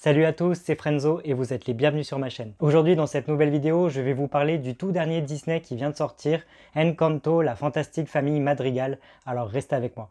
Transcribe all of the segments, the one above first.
Salut à tous, c'est Frenzo et vous êtes les bienvenus sur ma chaîne. Aujourd'hui dans cette nouvelle vidéo, je vais vous parler du tout dernier Disney qui vient de sortir, Encanto, la fantastique famille Madrigal. Alors restez avec moi.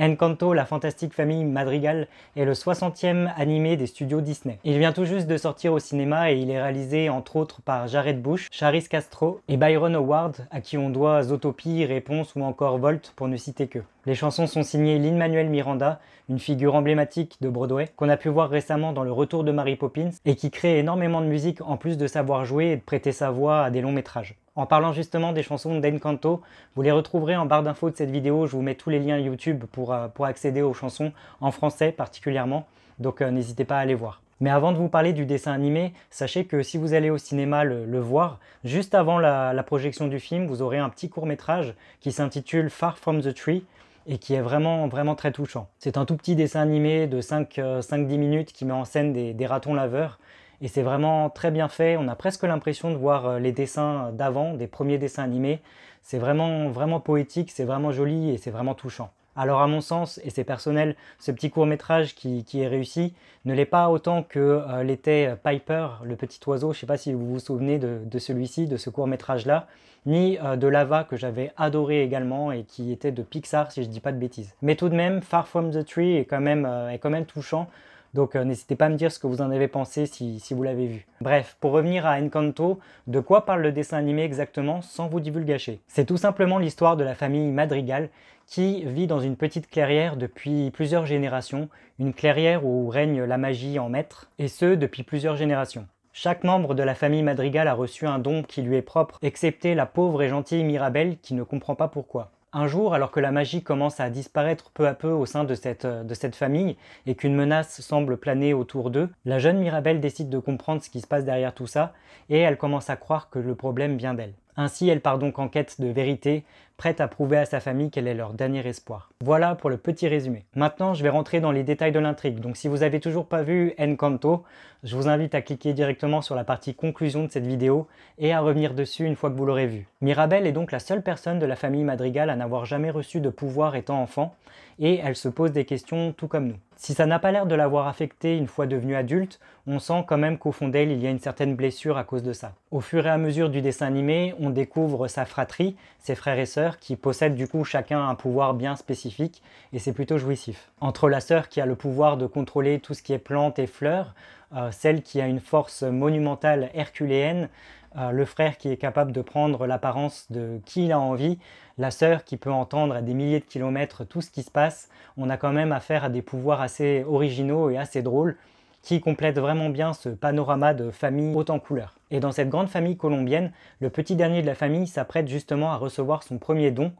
Encanto, la fantastique famille Madrigal est le 60e animé des studios Disney. Il vient tout juste de sortir au cinéma et il est réalisé entre autres par Jared Bush, Charis Castro et Byron Howard, à qui on doit Zootopie, Réponse ou encore Volt pour ne citer que. Les chansons sont signées Lin-Manuel Miranda, une figure emblématique de Broadway, qu'on a pu voir récemment dans Le Retour de Mary Poppins et qui crée énormément de musique en plus de savoir jouer et de prêter sa voix à des longs métrages. En parlant justement des chansons d'Encanto, vous les retrouverez en barre d'infos de cette vidéo, je vous mets tous les liens YouTube pour accéder aux chansons, en français particulièrement, donc n'hésitez pas à aller voir. Mais avant de vous parler du dessin animé, sachez que si vous allez au cinéma le voir, juste avant la projection du film, vous aurez un petit court-métrage qui s'intitule Far From the Tree, et qui est vraiment très touchant. C'est un tout petit dessin animé de 5-10 minutes qui met en scène des ratons laveurs, et c'est vraiment très bien fait. On a presque l'impression de voir les dessins d'avant, des premiers dessins animés. C'est vraiment poétique, c'est vraiment joli et c'est vraiment touchant. Alors à mon sens, et c'est personnel, ce petit court-métrage qui est réussi ne l'est pas autant que l'était Piper, le petit oiseau. Je ne sais pas si vous vous souvenez de celui-ci, de ce court-métrage-là, ni de Lava que j'avais adoré également et qui était de Pixar si je ne dis pas de bêtises. Mais tout de même, Far From the Tree est quand même touchant. Donc n'hésitez pas à me dire ce que vous en avez pensé si vous l'avez vu. Bref, pour revenir à Encanto, de quoi parle le dessin animé exactement sans vous divulgacher? C'est tout simplement l'histoire de la famille Madrigal qui vit dans une petite clairière depuis plusieurs générations, une clairière où règne la magie en maître, et ce depuis plusieurs générations. Chaque membre de la famille Madrigal a reçu un don qui lui est propre, excepté la pauvre et gentille Mirabelle qui ne comprend pas pourquoi. Un jour, alors que la magie commence à disparaître peu à peu au sein de cette famille et qu'une menace semble planer autour d'eux, la jeune Mirabelle décide de comprendre ce qui se passe derrière tout ça et elle commence à croire que le problème vient d'elle. Ainsi, elle part donc en quête de vérité, prête à prouver à sa famille qu'elle est leur dernier espoir. Voilà pour le petit résumé. Maintenant, je vais rentrer dans les détails de l'intrigue. Donc si vous n'avez toujours pas vu Encanto, je vous invite à cliquer directement sur la partie conclusion de cette vidéo et à revenir dessus une fois que vous l'aurez vu. Mirabelle est donc la seule personne de la famille Madrigal à n'avoir jamais reçu de pouvoir étant enfant, et elle se pose des questions tout comme nous. Si ça n'a pas l'air de l'avoir affectée une fois devenue adulte, on sent quand même qu'au fond d'elle, il y a une certaine blessure à cause de ça. Au fur et à mesure du dessin animé, on découvre sa fratrie, ses frères et sœurs, qui possèdent du coup chacun un pouvoir bien spécifique, et c'est plutôt jouissif. Entre la sœur qui a le pouvoir de contrôler tout ce qui est plantes et fleurs, celle qui a une force monumentale herculéenne, le frère qui est capable de prendre l'apparence de qui il a envie, la sœur qui peut entendre à des milliers de kilomètres tout ce qui se passe, on a quand même affaire à des pouvoirs assez originaux et assez drôles qui complètent vraiment bien ce panorama de famille haute en couleurs. Et dans cette grande famille colombienne, le petit dernier de la famille s'apprête justement à recevoir son premier don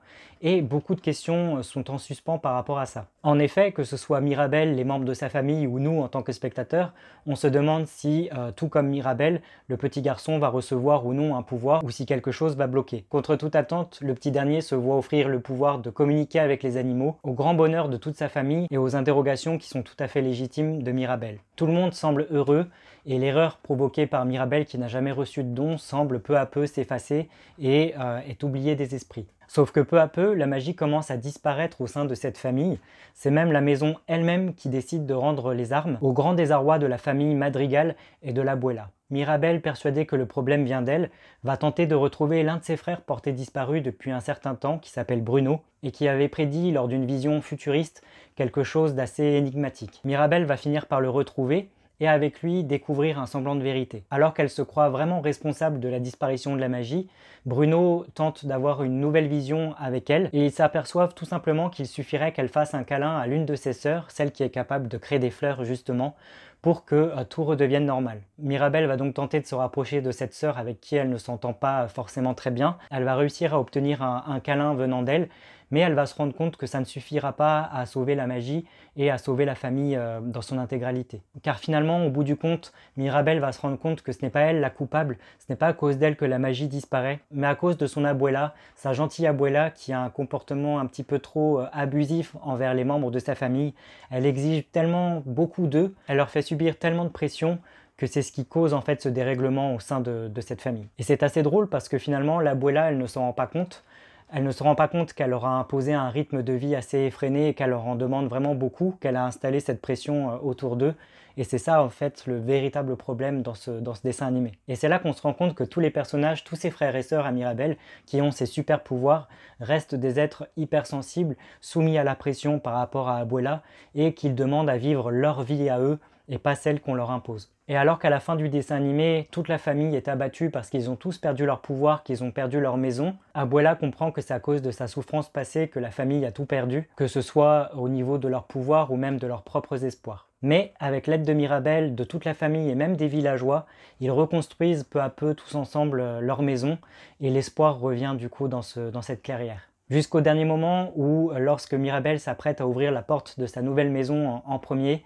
et beaucoup de questions sont en suspens par rapport à ça. En effet, que ce soit Mirabelle, les membres de sa famille ou nous en tant que spectateurs, on se demande si, tout comme Mirabelle, le petit garçon va recevoir ou non un pouvoir ou si quelque chose va bloquer. Contre toute attente, le petit dernier se voit offrir le pouvoir de communiquer avec les animaux, au grand bonheur de toute sa famille et aux interrogations qui sont tout à fait légitimes de Mirabelle. Tout le monde semble heureux et l'erreur provoquée par Mirabelle qui n'a jamais reçu de don semble peu à peu s'effacer et est oubliée des esprits. Sauf que peu à peu, la magie commence à disparaître au sein de cette famille. C'est même la maison elle-même qui décide de rendre les armes, au grand désarroi de la famille Madrigal et de l'Abuela. Mirabelle, persuadée que le problème vient d'elle, va tenter de retrouver l'un de ses frères porté disparu depuis un certain temps, qui s'appelle Bruno, et qui avait prédit lors d'une vision futuriste quelque chose d'assez énigmatique. Mirabelle va finir par le retrouver, et avec lui découvrir un semblant de vérité. Alors qu'elle se croit vraiment responsable de la disparition de la magie, Bruno tente d'avoir une nouvelle vision avec elle et ils s'aperçoivent tout simplement qu'il suffirait qu'elle fasse un câlin à l'une de ses sœurs, celle qui est capable de créer des fleurs justement, pour que tout redevienne normal. Mirabelle va donc tenter de se rapprocher de cette sœur avec qui elle ne s'entend pas forcément très bien. Elle va réussir à obtenir un câlin venant d'elle, mais elle va se rendre compte que ça ne suffira pas à sauver la magie et à sauver la famille dans son intégralité. Car finalement, au bout du compte, Mirabelle va se rendre compte que ce n'est pas elle la coupable, ce n'est pas à cause d'elle que la magie disparaît, mais à cause de son abuela, sa gentille abuela qui a un comportement un petit peu trop abusif envers les membres de sa famille. Elle exige tellement beaucoup d'eux, elle leur fait subir subir tellement de pression que c'est ce qui cause en fait ce dérèglement au sein de cette famille. Et c'est assez drôle parce que finalement, l'abuela, elle ne s'en rend pas compte. Elle ne se rend pas compte qu'elle leur a imposé un rythme de vie assez effréné et qu'elle leur en demande vraiment beaucoup, qu'elle a installé cette pression autour d'eux. Et c'est ça en fait le véritable problème dans ce dessin animé. Et c'est là qu'on se rend compte que tous les personnages, tous ses frères et sœurs à Mirabel, qui ont ces super pouvoirs, restent des êtres hypersensibles, soumis à la pression par rapport à Abuela, et qu'ils demandent à vivre leur vie à eux et pas celle qu'on leur impose. Et alors qu'à la fin du dessin animé, toute la famille est abattue parce qu'ils ont tous perdu leur pouvoir, qu'ils ont perdu leur maison, Abuela comprend que c'est à cause de sa souffrance passée que la famille a tout perdu, que ce soit au niveau de leur pouvoir ou même de leurs propres espoirs. Mais avec l'aide de Mirabel, de toute la famille et même des villageois, ils reconstruisent peu à peu tous ensemble leur maison et l'espoir revient du coup dans cette clairière. Jusqu'au dernier moment où, lorsque Mirabel s'apprête à ouvrir la porte de sa nouvelle maison en premier,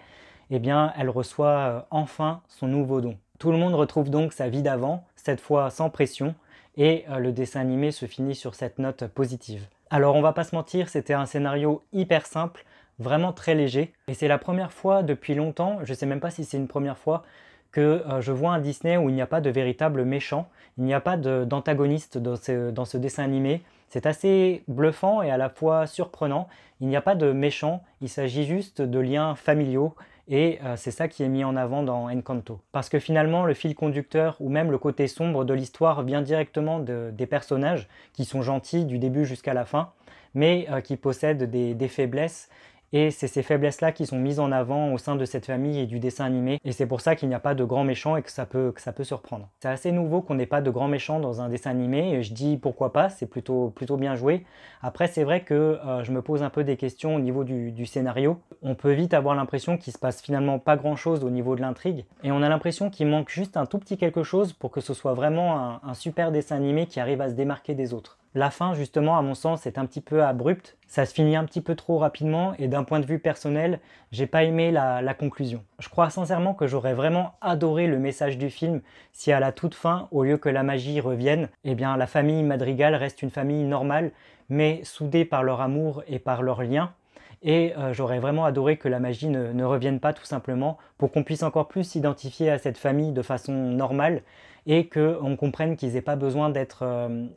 eh bien, elle reçoit enfin son nouveau don. Tout le monde retrouve donc sa vie d'avant, cette fois sans pression, et le dessin animé se finit sur cette note positive. Alors on va pas se mentir, c'était un scénario hyper simple, vraiment très léger, et c'est la première fois depuis longtemps, je sais même pas si c'est une première fois, que je vois un Disney où il n'y a pas de véritable méchant, il n'y a pas d'antagoniste dans ce dessin animé. C'est assez bluffant et à la fois surprenant. Il n'y a pas de méchant, il s'agit juste de liens familiaux et c'est ça qui est mis en avant dans Encanto. Parce que finalement, le fil conducteur ou même le côté sombre de l'histoire vient directement des personnages qui sont gentils du début jusqu'à la fin, mais qui possèdent des faiblesses. Et c'est ces faiblesses-là qui sont mises en avant au sein de cette famille et du dessin animé. Et c'est pour ça qu'il n'y a pas de grands méchants et que ça peut surprendre. C'est assez nouveau qu'on n'ait pas de grands méchants dans un dessin animé. Et je dis pourquoi pas, c'est plutôt bien joué. Après, c'est vrai que je me pose un peu des questions au niveau du scénario. On peut vite avoir l'impression qu'il se passe finalement pas grand-chose au niveau de l'intrigue. Et on a l'impression qu'il manque juste un tout petit quelque chose pour que ce soit vraiment un super dessin animé qui arrive à se démarquer des autres. La fin, justement, à mon sens, est un petit peu abrupte. Ça se finit un petit peu trop rapidement et d'un point de vue personnel, j'ai pas aimé la conclusion. Je crois sincèrement que j'aurais vraiment adoré le message du film si à la toute fin, au lieu que la magie revienne, eh bien la famille Madrigal reste une famille normale, mais soudée par leur amour et par leurs liens. Et j'aurais vraiment adoré que la magie ne revienne pas tout simplement pour qu'on puisse encore plus s'identifier à cette famille de façon normale et qu'on comprenne qu'ils n'aient pas besoin d'être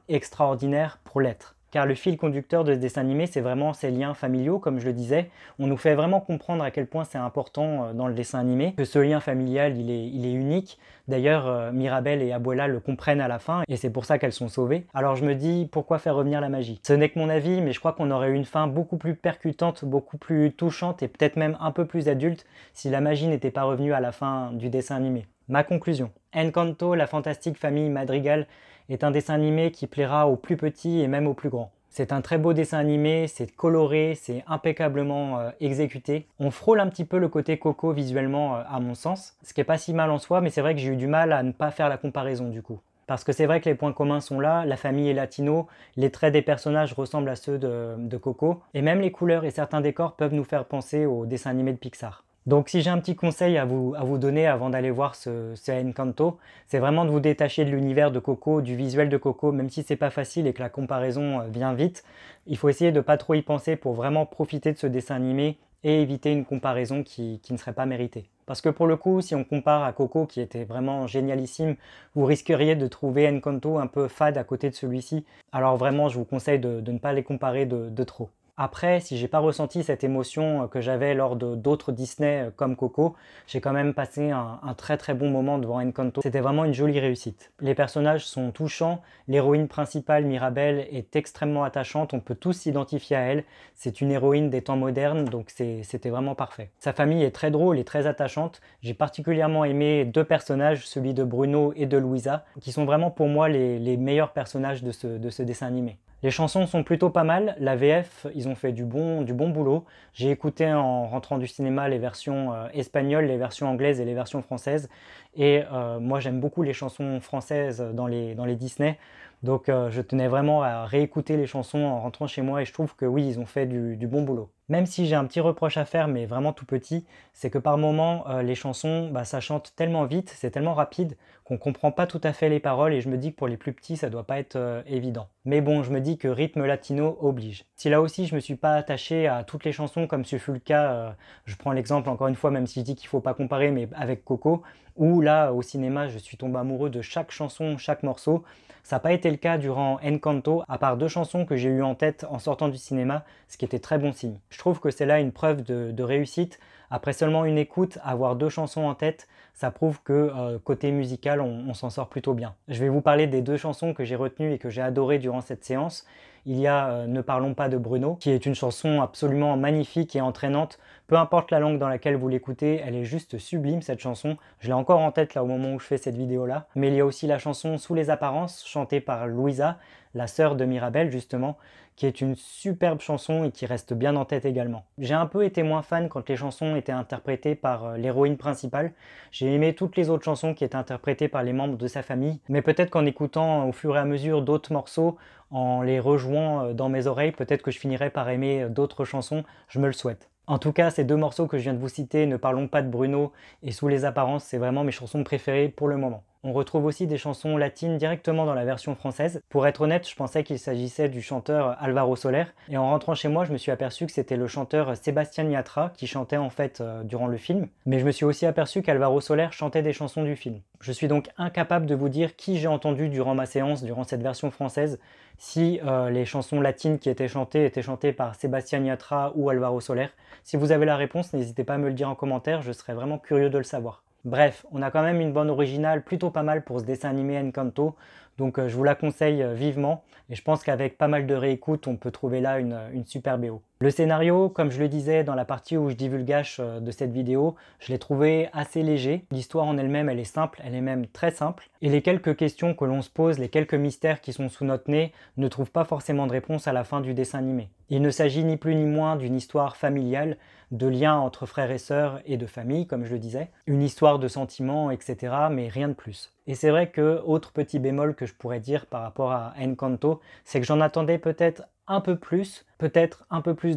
extraordinaires pour l'être. Car le fil conducteur de ce dessin animé, c'est vraiment ces liens familiaux, comme je le disais. On nous fait vraiment comprendre à quel point c'est important dans le dessin animé, que ce lien familial, il est unique. D'ailleurs, Mirabel et Abuela le comprennent à la fin, et c'est pour ça qu'elles sont sauvées. Alors je me dis, pourquoi faire revenir la magie? Ce n'est que mon avis, mais je crois qu'on aurait eu une fin beaucoup plus percutante, beaucoup plus touchante, et peut-être même un peu plus adulte, si la magie n'était pas revenue à la fin du dessin animé. Ma conclusion. Encanto, la fantastique famille Madrigal, est un dessin animé qui plaira aux plus petits et même aux plus grands. C'est un très beau dessin animé, c'est coloré, c'est impeccablement exécuté. On frôle un petit peu le côté Coco visuellement à mon sens, ce qui est pas si mal en soi, mais c'est vrai que j'ai eu du mal à ne pas faire la comparaison du coup. Parce que c'est vrai que les points communs sont là, la famille est latino, les traits des personnages ressemblent à ceux de Coco, et même les couleurs et certains décors peuvent nous faire penser au dessin animé de Pixar. Donc si j'ai un petit conseil à vous donner avant d'aller voir ce Encanto, c'est vraiment de vous détacher de l'univers de Coco, du visuel de Coco, même si c'est pas facile et que la comparaison vient vite. Il faut essayer de pas trop y penser pour vraiment profiter de ce dessin animé et éviter une comparaison qui ne serait pas méritée. Parce que pour le coup, si on compare à Coco qui était vraiment génialissime, vous risqueriez de trouver Encanto un peu fade à côté de celui-ci. Alors vraiment, je vous conseille de ne pas les comparer de trop. Après, si j'ai pas ressenti cette émotion que j'avais lors d'autres Disney comme Coco, j'ai quand même passé un très très bon moment devant Encanto. C'était vraiment une jolie réussite. Les personnages sont touchants, l'héroïne principale Mirabel est extrêmement attachante, on peut tous s'identifier à elle. C'est une héroïne des temps modernes, donc c'était vraiment parfait. Sa famille est très drôle et très attachante. J'ai particulièrement aimé deux personnages, celui de Bruno et de Louisa, qui sont vraiment pour moi les meilleurs personnages de ce dessin animé. Les chansons sont plutôt pas mal, la VF, ils ont fait du bon boulot. J'ai écouté en rentrant du cinéma les versions espagnoles, les versions anglaises et les versions françaises. Et moi j'aime beaucoup les chansons françaises dans les Disney. Donc je tenais vraiment à réécouter les chansons en rentrant chez moi et je trouve que oui, ils ont fait du bon boulot. Même si j'ai un petit reproche à faire, mais vraiment tout petit, c'est que par moments, les chansons, ça chante tellement vite, c'est tellement rapide qu'on comprend pas tout à fait les paroles et je me dis que pour les plus petits, ça doit pas être évident. Mais bon, je me dis que rythme latino oblige. Si là aussi je me suis pas attaché à toutes les chansons comme ce fut le cas, je prends l'exemple encore une fois, même si je dis qu'il faut pas comparer, mais avec Coco, où là, au cinéma, je suis tombé amoureux de chaque chanson, chaque morceau. Ça n'a pas été le cas durant Encanto, à part 2 chansons que j'ai eues en tête en sortant du cinéma, ce qui était très bon signe. Je trouve que c'est là une preuve de réussite. Après seulement une écoute, avoir 2 chansons en tête, ça prouve que côté musical, on s'en sort plutôt bien. Je vais vous parler des 2 chansons que j'ai retenues et que j'ai adorées durant cette séance. Il y a Ne parlons pas de Bruno, qui est une chanson absolument magnifique et entraînante. Peu importe la langue dans laquelle vous l'écoutez, elle est juste sublime cette chanson. Je l'ai encore en tête là au moment où je fais cette vidéo là. Mais il y a aussi la chanson Sous les apparences, chantée par Louisa, la sœur de Mirabel justement, qui est une superbe chanson et qui reste bien en tête également. J'ai un peu été moins fan quand les chansons étaient interprétées par l'héroïne principale. J'ai aimé toutes les autres chansons qui étaient interprétées par les membres de sa famille, mais peut-être qu'en écoutant au fur et à mesure d'autres morceaux, en les rejoignant dans mes oreilles, peut-être que je finirai par aimer d'autres chansons, je me le souhaite. En tout cas, ces 2 morceaux que je viens de vous citer, Ne parlons pas de Bruno et Sous les apparences, c'est vraiment mes chansons préférées pour le moment. On retrouve aussi des chansons latines directement dans la version française. Pour être honnête, je pensais qu'il s'agissait du chanteur Alvaro Soler. Et en rentrant chez moi, je me suis aperçu que c'était le chanteur Sébastien Yatra qui chantait en fait durant le film. Mais je me suis aussi aperçu qu'Alvaro Soler chantait des chansons du film. Je suis donc incapable de vous dire qui j'ai entendu durant ma séance, durant cette version française, si les chansons latines qui étaient chantées par Sébastien Yatra ou Alvaro Soler. Si vous avez la réponse, n'hésitez pas à me le dire en commentaire, je serais vraiment curieux de le savoir. Bref, on a quand même une bande originale plutôt pas mal pour ce dessin animé Encanto, donc je vous la conseille vivement, et je pense qu'avec pas mal de réécoutes, on peut trouver là une super BO. Le scénario, comme je le disais dans la partie où je divulgage de cette vidéo, je l'ai trouvé assez léger. L'histoire en elle-même, elle est simple, elle est même très simple, et les quelques questions que l'on se pose, les quelques mystères qui sont sous notre nez, ne trouvent pas forcément de réponse à la fin du dessin animé. Il ne s'agit ni plus ni moins d'une histoire familiale, de liens entre frères et sœurs et de famille, comme je le disais, une histoire de sentiments, etc., mais rien de plus. Et c'est vrai que, autre petit bémol que je pourrais dire par rapport à Encanto, c'est que j'en attendais peut-être un peu plus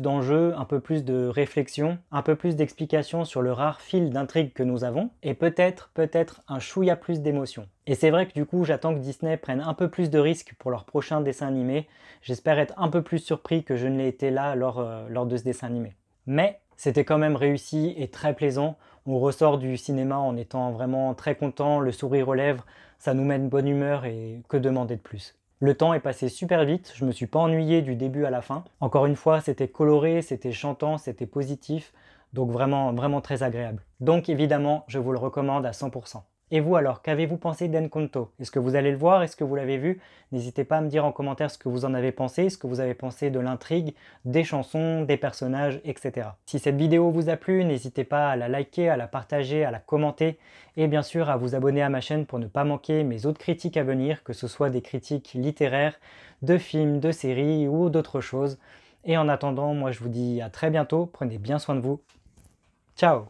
d'enjeux, un peu plus de réflexion, un peu plus d'explications sur le rare fil d'intrigue que nous avons, et peut-être un chouïa plus d'émotion. Et c'est vrai que du coup, j'attends que Disney prenne un peu plus de risques pour leur prochain dessin animé. J'espère être un peu plus surpris que je ne l'ai été là lors de ce dessin animé. Mais c'était quand même réussi et très plaisant. On ressort du cinéma en étant vraiment très content, le sourire aux lèvres, ça nous met de bonne humeur et que demander de plus. Le temps est passé super vite, je me suis pas ennuyé du début à la fin. Encore une fois, c'était coloré, c'était chantant, c'était positif, donc vraiment très agréable. Donc évidemment, je vous le recommande à 100%. Et vous alors, qu'avez-vous pensé d'Encanto? Est-ce que vous allez le voir? Est-ce que vous l'avez vu? N'hésitez pas à me dire en commentaire ce que vous en avez pensé, ce que vous avez pensé de l'intrigue, des chansons, des personnages, etc. Si cette vidéo vous a plu, n'hésitez pas à la liker, à la partager, à la commenter et bien sûr à vous abonner à ma chaîne pour ne pas manquer mes autres critiques à venir, que ce soit des critiques littéraires, de films, de séries ou d'autres choses. Et en attendant, moi je vous dis à très bientôt, prenez bien soin de vous. Ciao!